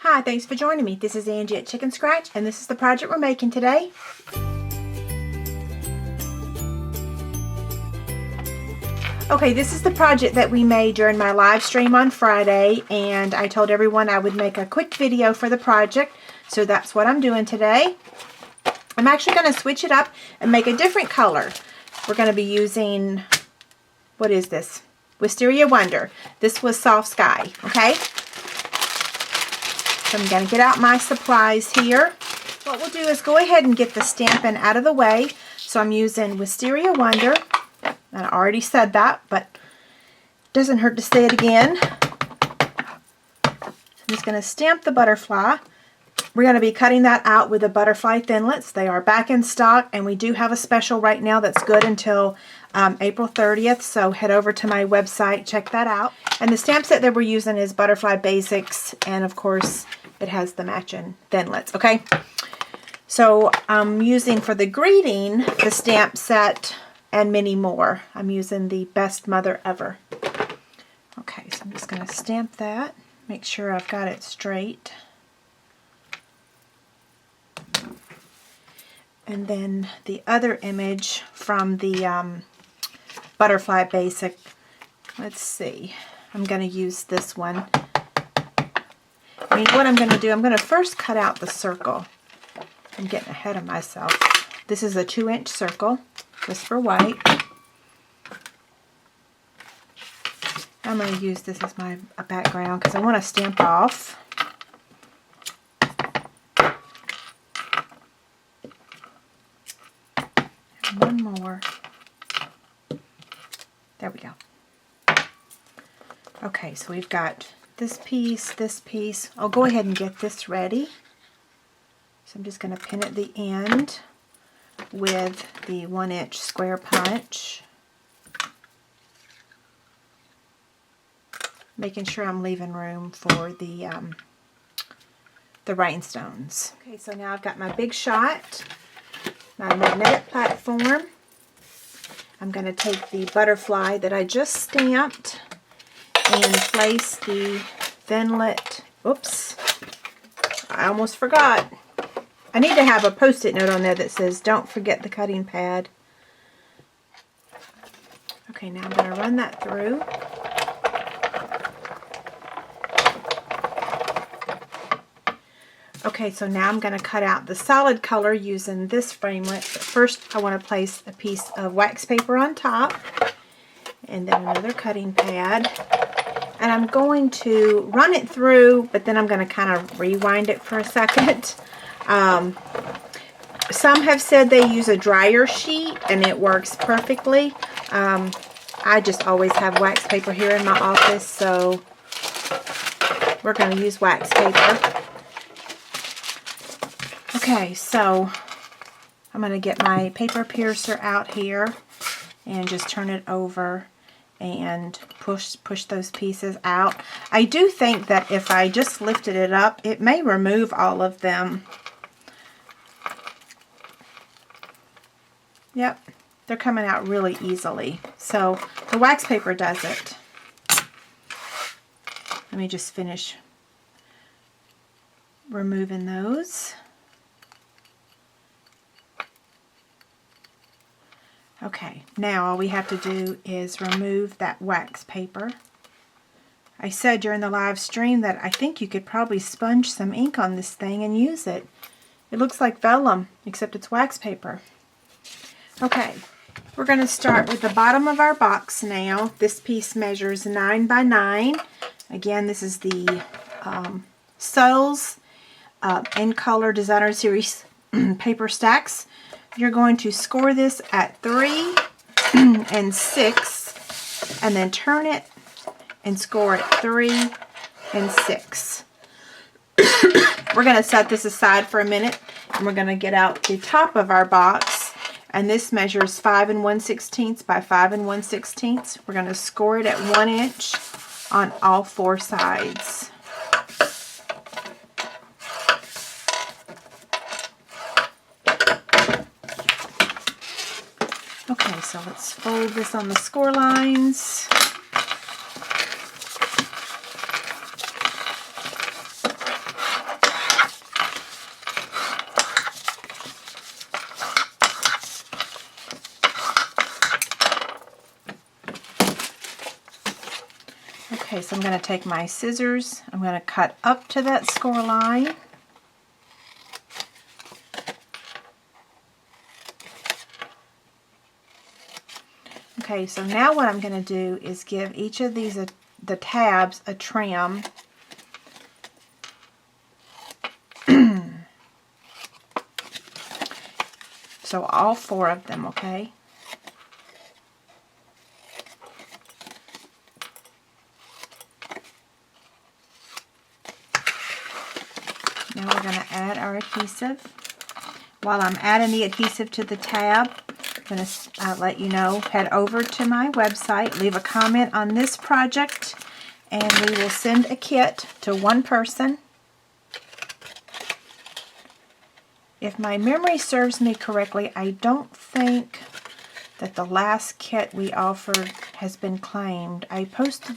Hi, thanks for joining me. This is Angie at Chicken Scratch, and this is the project we're making today. Okay, this is the project that we made during my live stream on Friday, and I told everyone I would make a quick video for the project, so that's what I'm doing today. I'm actually going to switch it up and make a different color. We're going to be using, what is this? Wisteria Wonder. This was Soft Sky, okay? So I'm going to get out my supplies here. What we'll do is go ahead and get the stamping out of the way. So I'm using Wisteria Wonder. I already said that, but it doesn't hurt to say it again. I'm just going to stamp the butterfly. We're going to be cutting that out with the butterfly thinlits. They are back in stock, and we do have a special right now that's good until April 30th. So head over to my website, check that out. And the stamp set that we're using is Butterfly Basics, and of course it has the matching thinlits, okay? So I'm using for the greeting the stamp set and many more. I'm using the Best Mother Ever. Okay, so I'm just going to stamp that, make sure I've got it straight. And then the other image from the Butterfly Basic, let's see, I'm going to use this one. I mean, what I'm going to do, I'm going to first cut out the circle. I'm getting ahead of myself. This is a 2-inch circle, just for white. I'm going to use this as my background because I want to stamp off. And one more. There we go. Okay, so we've got this piece. I'll go ahead and get this ready. So I'm just going to pin at the end with the 1-inch square punch. Making sure I'm leaving room for the rhinestones. Okay, so now I've got my Big Shot, my magnetic platform. I'm going to take the butterfly that I just stamped and place the thinlet. Oops, I almost forgot. I need to have a post-it note on there that says, don't forget the cutting pad. Okay, now I'm going to run that through. Okay, so now I'm going to cut out the solid color using this framelit. But first I want to place a piece of wax paper on top and then another cutting pad. And I'm going to run it through, but then I'm going to kind of rewind it for a second. Some have said they use a dryer sheet and it works perfectly. I just always have wax paper here in my office, so we're going to use wax paper. Okay, so I'm going to get my paper piercer out here and just turn it over and push those pieces out. I do think that if I just lifted it up, it may remove all of them. Yep, they're coming out really easily. So the wax paper does it. Let me just finish removing those. Okay, now all we have to do is remove that wax paper. I said during the live stream that I think you could probably sponge some ink on this thing and use it. It looks like vellum, except it's wax paper. Okay, we're going to start with the bottom of our box now. This piece measures 9 by 9. Again, this is the Subtles In Color Designer Series paper stacks. You're going to score this at 3 and 6, and then turn it and score at 3 and 6. We're going to set this aside for a minute, and we're going to get out the top of our box, and this measures 5 1/16 by 5 1/16. We're going to score it at 1 inch on all 4 sides. Okay, so let's fold this on the score lines. Okay, so I'm going to take my scissors. I'm going to cut up to that score line. Okay, so now what I'm going to do is give each of these, the tabs, a trim. So all 4 of them, okay? Now we're going to add our adhesive. While I'm adding the adhesive to the tab, I'm going to let you know, head over to my website, leave a comment on this project, and we will send a kit to one person. If my memory serves me correctly, I don't think that the last kit we offered has been claimed. I posted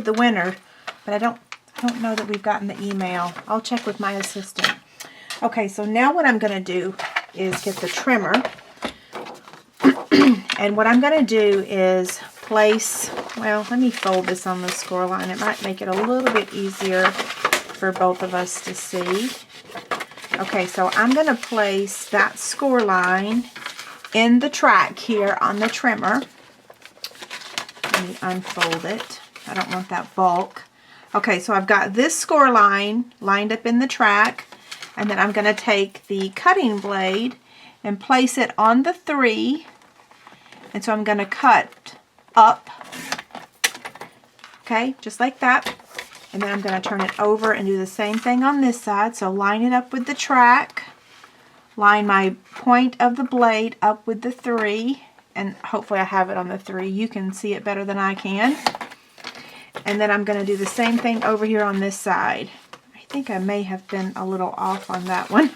the winner, but I don't know that we've gotten the email. I'll check with my assistant. Okay, so now what I'm going to do is get the trimmer. And what I'm going to do is place, well, let me fold this on the score line. It might make it a little bit easier for both of us to see. Okay, so I'm going to place that score line in the track here on the trimmer. Let me unfold it. I don't want that bulk. Okay, so I've got this score line lined up in the track, and then I'm going to take the cutting blade and place it on the 3. And so I'm going to cut up, okay, just like that. And then I'm going to turn it over and do the same thing on this side. So line it up with the track, line my point of the blade up with the 3, and hopefully I have it on the 3. You can see it better than I can. And then I'm going to do the same thing over here on this side. I think I may have been a little off on that one.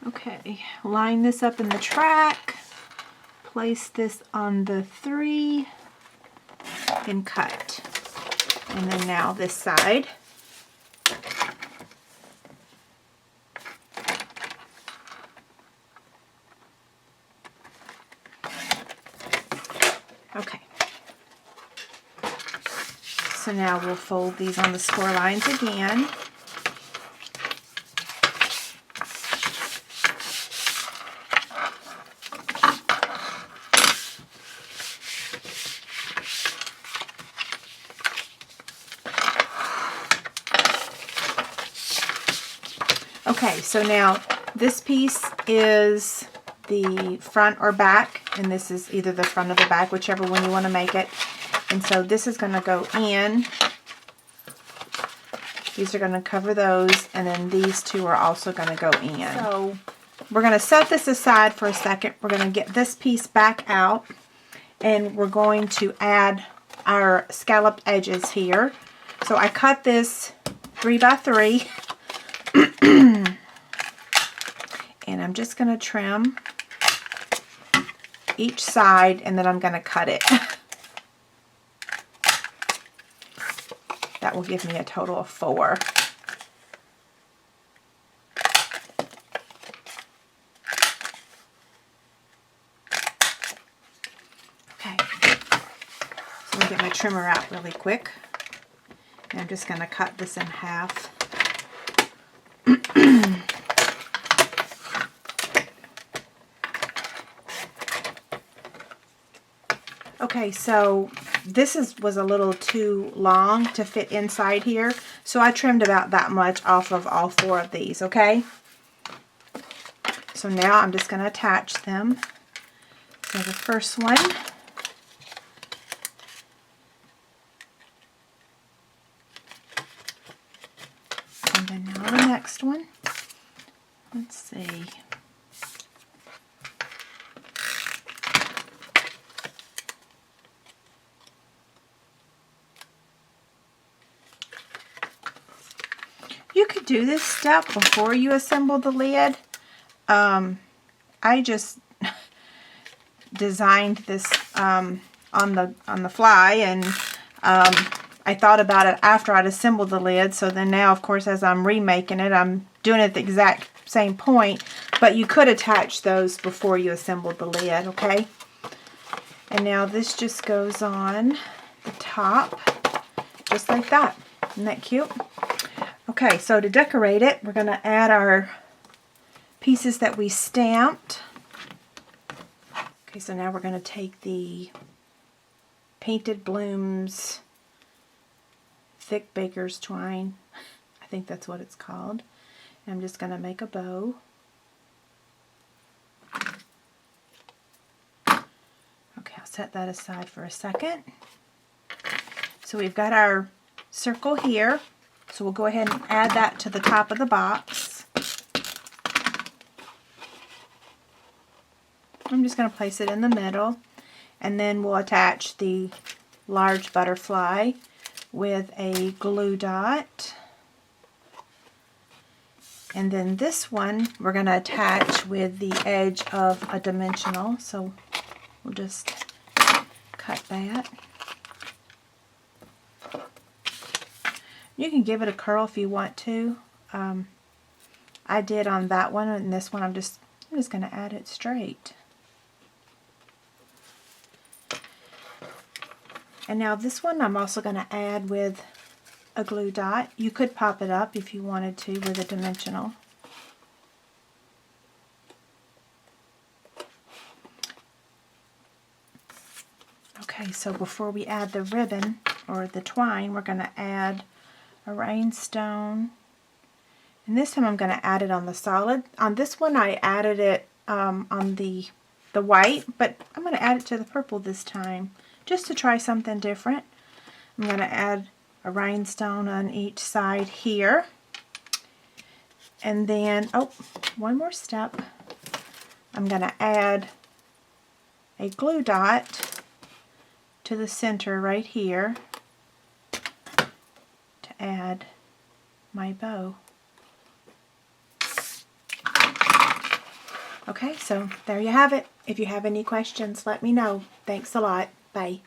Okay, line this up in the track, place this on the 3, and cut. And then now this side. Okay. So now we'll fold these on the score lines again. Okay, so now this piece is the front or back, and this is either the front or the back, whichever one you want to make it. And so this is going to go in. These are going to cover those, and then these 2 are also going to go in. So we're going to set this aside for a second. We're going to get this piece back out, and we're going to add our scalloped edges here. So I cut this 3 by 3. And I'm just going to trim each side, and then I'm going to cut it. That will give me a total of 4. Okay, so I'm going to get my trimmer out really quick. And I'm just going to cut this in half. Okay, so this was a little too long to fit inside here, so I trimmed about that much off of all 4 of these, okay? So now I'm just going to attach them. So the first one, and then now the next one. Let's see. You could do this step before you assemble the lid. I just designed this on the fly, and I thought about it after I'd assembled the lid. So then now, of course, as I'm remaking it, I'm doing it at the exact same point. But you could attach those before you assembled the lid, okay? And now this just goes on the top, just like that. Isn't that cute? Okay, so to decorate it, we're going to add our pieces that we stamped. Okay, so now we're going to take the Painted Blooms Thick Baker's Twine. I think that's what it's called. And I'm just going to make a bow. Okay, I'll set that aside for a second. So we've got our circle here. So we'll go ahead and add that to the top of the box. I'm just going to place it in the middle, and then we'll attach the large butterfly with a glue dot. And then this one we're going to attach with the edge of a dimensional, so we'll just cut that. You can give it a curl if you want to. I did on that one, and this one I'm just going to add it straight. And now this one I'm also going to add with a glue dot. You could pop it up if you wanted to with a dimensional. Okay, so before we add the ribbon or the twine, we're going to add a rhinestone. And this time I'm going to add it on the solid. On this one I added it on the white, but I'm going to add it to the purple this time, just to try something different. I'm going to add a rhinestone on each side here. And then, oh, one more step. I'm going to add a glue dot to the center right here to add my bow. Okay, so there you have it. If you have any questions, let me know. Thanks a lot. Bye.